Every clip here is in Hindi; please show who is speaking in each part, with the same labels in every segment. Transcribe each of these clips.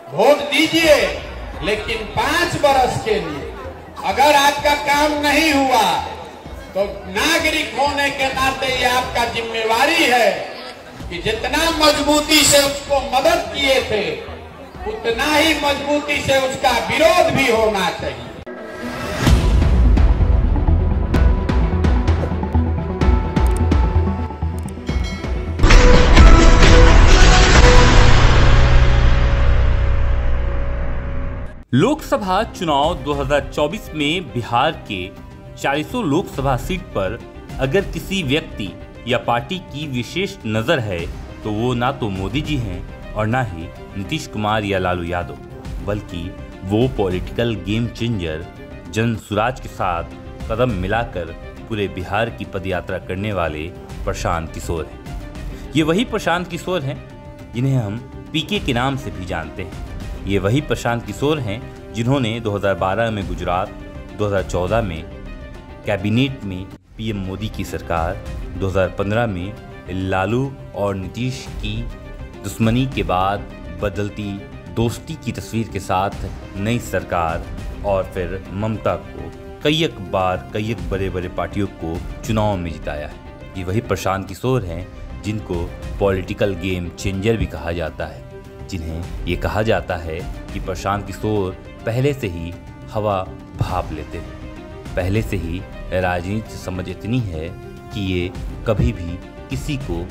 Speaker 1: वोट दीजिए, लेकिन 5 वर्ष के लिए। अगर आपका काम नहीं हुआ तो नागरिक होने के नाते ये आपका जिम्मेवारी है कि जितना मजबूती से उसको मदद किए थे उतना ही मजबूती से उसका विरोध भी होना चाहिए।
Speaker 2: लोकसभा चुनाव 2024 में बिहार के 400 लोकसभा सीट पर अगर किसी व्यक्ति या पार्टी की विशेष नजर है तो वो ना तो मोदी जी हैं और ना ही नीतीश कुमार या लालू यादव, बल्कि वो political game changer Jan Suraaj के साथ कदम मिलाकर पूरे बिहार की पदयात्रा करने वाले प्रशांत किशोर हैं। ये वही प्रशांत किशोर हैं जिन्हें हम पीके के नाम से भी जानते हैं। ये वही प्रशांत किशोर हैं जिन्होंने 2012 में गुजरात, 2014 में कैबिनेट में पीएम मोदी की सरकार, 2015 में लालू और नीतीश की दुश्मनी के बाद बदलती दोस्ती की तस्वीर के साथ नई सरकार और फिर ममता को कई बड़े बड़े पार्टियों को चुनाव में जिताया है। ये वही प्रशांत किशोर हैं जिनको पॉलिटिकल गेम चेंजर भी कहा जाता है, जिन्हें ये कहा जाता है कि प्रशांत किशोर पहले से ही हवा भाप लेते हैं, पहले से ही राजनीति से समझ इतनी है कि ये कभी भी किसी को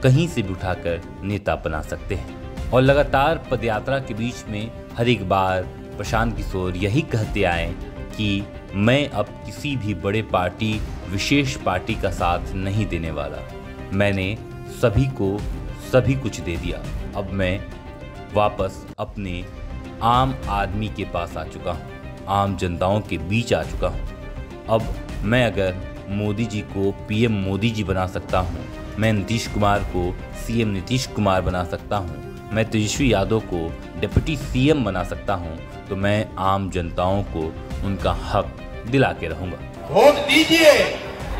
Speaker 2: कहीं से भी उठाकर नेता बना सकते हैं। और लगातार पदयात्रा के बीच में हर एक बार प्रशांत किशोर यही कहते आए कि मैं अब किसी भी बड़े पार्टी, विशेष पार्टी का साथ नहीं देने वाला। मैंने सभी को सभी कुछ दे दिया। अब मैं वापस अपने आम आदमी के पास आ चुका हूँ, आम जनताओं के बीच आ चुका हूँ। अब मैं अगर मोदी जी को पीएम मोदी जी बना सकता हूँ, मैं नीतीश कुमार को सीएम नीतीश कुमार बना सकता हूँ, मैं तेजस्वी यादव को डिप्टी सीएम बना सकता हूँ, तो मैं आम जनताओं को उनका हक दिला के रहूँगा।
Speaker 1: वोट दीजिए,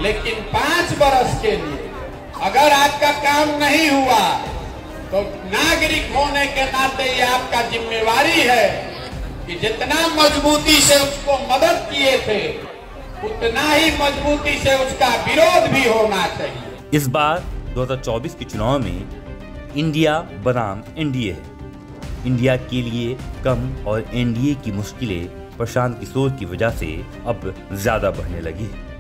Speaker 1: लेकिन 5 वर्ष के लिए। अगर आपका काम नहीं हुआ तो नागरिक होने के नाते ये आपका जिम्मेवारी है कि जितना मजबूती से उसको मदद किए थे उतना ही मजबूती से उसका विरोध भी होना चाहिए।
Speaker 2: इस बार 2024 के चुनाव में इंडिया बनाम एनडीए है। इंडिया के लिए कम और एनडीए की मुश्किलें प्रशांत किशोर की वजह से अब ज्यादा बढ़ने लगी है।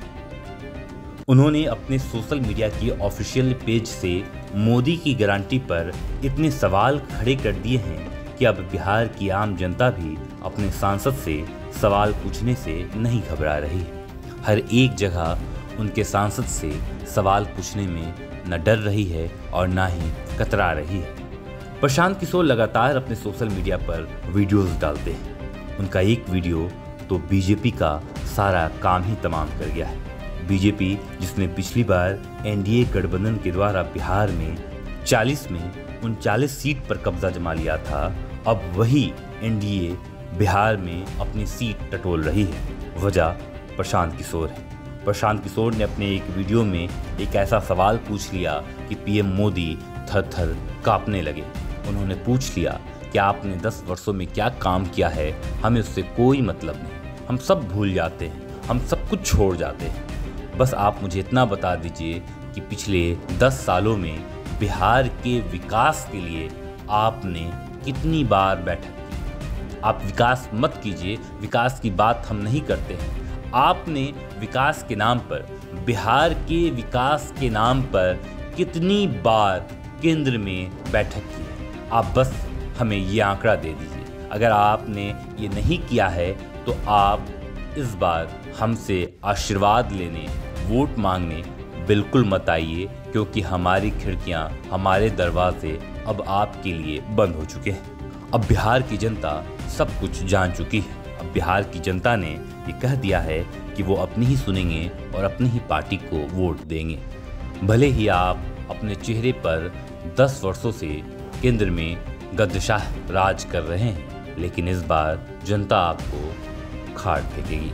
Speaker 2: उन्होंने अपने सोशल मीडिया की ऑफिशियल पेज से मोदी की गारंटी पर इतने सवाल खड़े कर दिए हैं कि अब बिहार की आम जनता भी अपने सांसद से सवाल पूछने से नहीं घबरा रही है। हर एक जगह उनके सांसद से सवाल पूछने में न डर रही है और ना ही कतरा रही है। प्रशांत किशोर लगातार अपने सोशल मीडिया पर वीडियोस डालते हैं। उनका एक वीडियो तो बीजेपी का सारा काम ही तमाम कर गया है। बीजेपी जिसने पिछली बार एनडीए गठबंधन के द्वारा बिहार में 40 में 39 सीट पर कब्जा जमा लिया था, अब वही एनडीए बिहार में अपनी सीट टटोल रही है। वजह प्रशांत किशोर है। प्रशांत किशोर ने अपने एक वीडियो में एक ऐसा सवाल पूछ लिया कि पीएम मोदी थर थर कांपने लगे। उन्होंने पूछ लिया कि आपने 10 वर्षों में क्या काम किया है, हमें उससे कोई मतलब नहीं, हम सब भूल जाते हैं, हम सब कुछ छोड़ जाते हैं, बस आप मुझे इतना बता दीजिए कि पिछले 10 सालों में बिहार के विकास के लिए आपने कितनी बार बैठक की। आप विकास मत कीजिए, विकास की बात हम नहीं करते हैं। आपने विकास के नाम पर, बिहार के विकास के नाम पर कितनी बार केंद्र में बैठक की। आप बस हमें ये आंकड़ा दे दीजिए। अगर आपने ये नहीं किया है तो आप इस बार हमसे आशीर्वाद लेने, वोट मांगने बिल्कुल मत आइए, क्योंकि हमारी खिड़कियां, हमारे दरवाजे अब आपके लिए बंद हो चुके हैं। अब बिहार की जनता सब कुछ जान चुकी है। अब बिहार की जनता ने ये कह दिया है कि वो अपनी ही सुनेंगे और अपनी ही पार्टी को वोट देंगे। भले ही आप अपने चेहरे पर 10 वर्षों से केंद्र में गद्दाशाह राज कर रहे हैं, लेकिन इस बार जनता आपको खाड़ फेंकेगी।